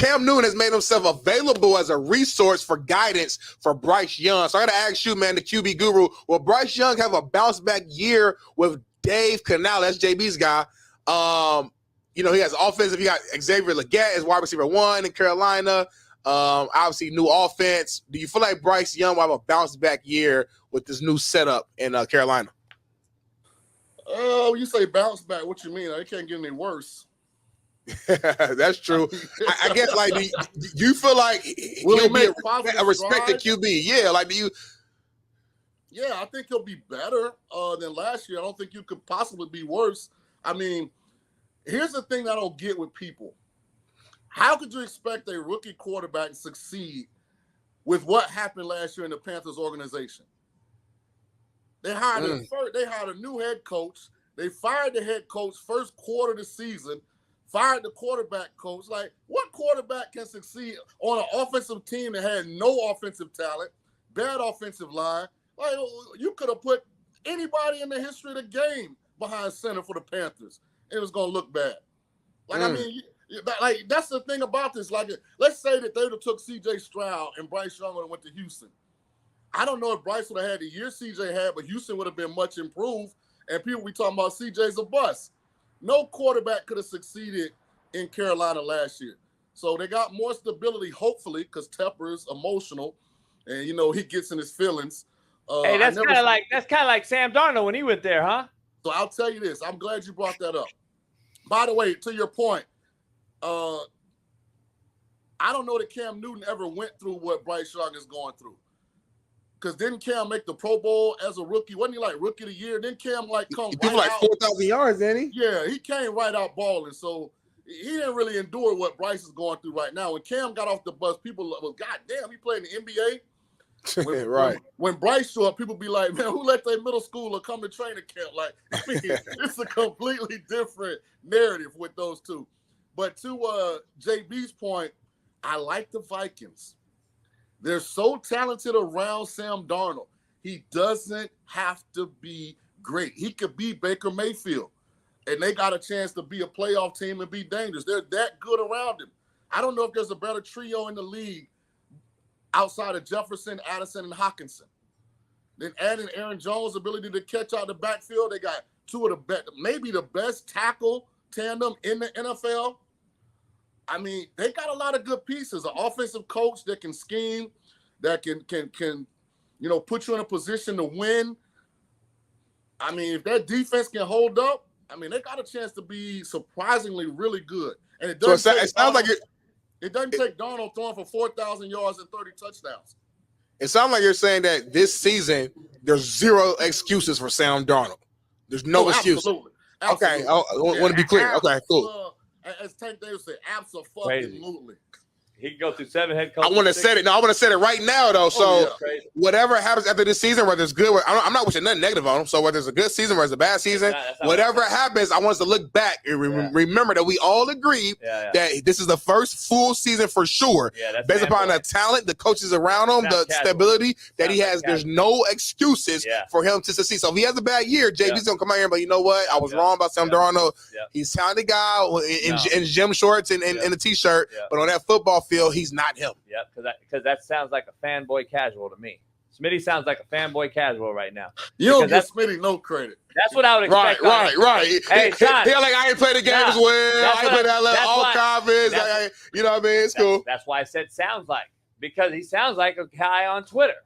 Cam Newton has made himself available as a resource for guidance for Bryce Young. So I got to ask you, man, the QB guru, will Bryce Young have a bounce-back year with Dave Canal? That's JB's guy. He has offensive. You got Xavier Legette as wide receiver 1 in Carolina. Obviously, new offense. Do you feel like Bryce Young will have a bounce-back year with this new setup in Carolina? Oh, you say bounce back. What you mean? It can't get any worse. That's true. I guess, like, do you feel like he'll be a respected QB? Yeah, like, do you? Yeah, I think he'll be better than last year. I don't think you could possibly be worse. I mean, here's the thing that I don't get with people. How could you expect a rookie quarterback to succeed with what happened last year in the Panthers organization? They hired a new head coach. They fired the head coach first quarter of the season, fired the quarterback coach. Like, what quarterback can succeed on an offensive team that had no offensive talent, bad offensive line? Like, you could have put anybody in the history of the game behind center for the Panthers. It was going to look bad. Like, I mean, like, that's the thing about this. Like, let's say that they would have took C.J. Stroud and Bryce Young would have went to Houston. I don't know if Bryce would have had the year C.J. had, but Houston would have been much improved, and people be talking about C.J.'s a bust. No quarterback could have succeeded in Carolina last year. So they got more stability, hopefully, because Tepper is emotional, and, he gets in his feelings. Hey, that's kind of like Sam Darnold when he went there, huh? So I'll tell you this. I'm glad you brought that up. By the way, to your point, I don't know that Cam Newton ever went through what Bryce Young is going through. Because didn't Cam make the Pro Bowl as a rookie? Wasn't he like rookie of the year? Then Cam come right like 4,000 yards, didn't he? Yeah, he came right out balling. So he didn't really endure what Bryce is going through right now. When Cam got off the bus, people were, God damn, he played in the NBA. Right. When Bryce showed up, people be like, man, who let their middle schooler come to training camp? Like, I mean, it's a completely different narrative with those two. But to JB's point, I like the Vikings. They're so talented around Sam Darnold. He doesn't have to be great. He could be Baker Mayfield. And they got a chance to be a playoff team and be dangerous. They're that good around him. I don't know if there's a better trio in the league outside of Jefferson, Addison, and Hockenson. Then adding Aaron Jones' ability to catch out the backfield. They got two of the best, maybe the best tackle tandem in the NFL. I mean, they got a lot of good pieces. An offensive coach that can scheme, that can put you in a position to win. I mean, if that defense can hold up, I mean, they got a chance to be surprisingly really good. And it doesn't take Darnold throwing for 4,000 yards and 30 touchdowns. It sounds like you're saying that this season there's zero excuses for Sam Darnold. There's no excuse. Absolutely. Okay, I want to be clear. Okay, cool. As Tank Davis said, absolutely. He can go through 7 head coaches. I want to set it. No, I want to set it right now, though. So whatever happens after this season, whether it's good, I'm not wishing nothing negative on him. So whether it's a good season, whether it's a bad season, whatever happens, I want us to look back and remember that we all agreed that this is the first full season for sure. Yeah, based upon the talent, the coaches around him, the stability that he has. There's no excuses for him to succeed. So if he has a bad year, JB's gonna come out here and be, you know what? I was wrong about Sam Darnold. He's a talented guy in gym shorts and in a t-shirt, but on that football field, he's not him. Yeah, because that sounds like a fanboy casual to me. Smitty sounds like a fanboy casual right now. You don't give Smitty no credit. That's what I would expect. Right. Hey, Shaun. He like, I ain't played the game as well. I ain't played that level, all conference. You know what I mean? It's cool. That's why I said sounds like, because he sounds like a guy on Twitter.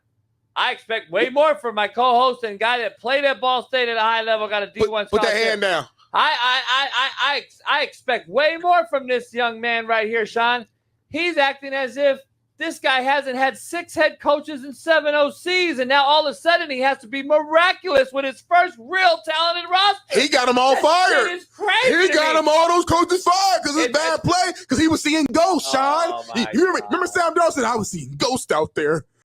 I expect way more from my co-host and guy that played at Ball State at a high level, got a D1 scholarship. Put that hand down. I expect way more from this young man right here, Shaun. He's acting as if this guy hasn't had 6 head coaches and 7 OCs, and now all of a sudden he has to be miraculous with his first real talented roster. He got them all fired. It's crazy. He got them all those coaches fired because it's bad play, because he was seeing ghosts, Shaun. Oh, you remember Sam Darnold said, I was seeing ghosts out there.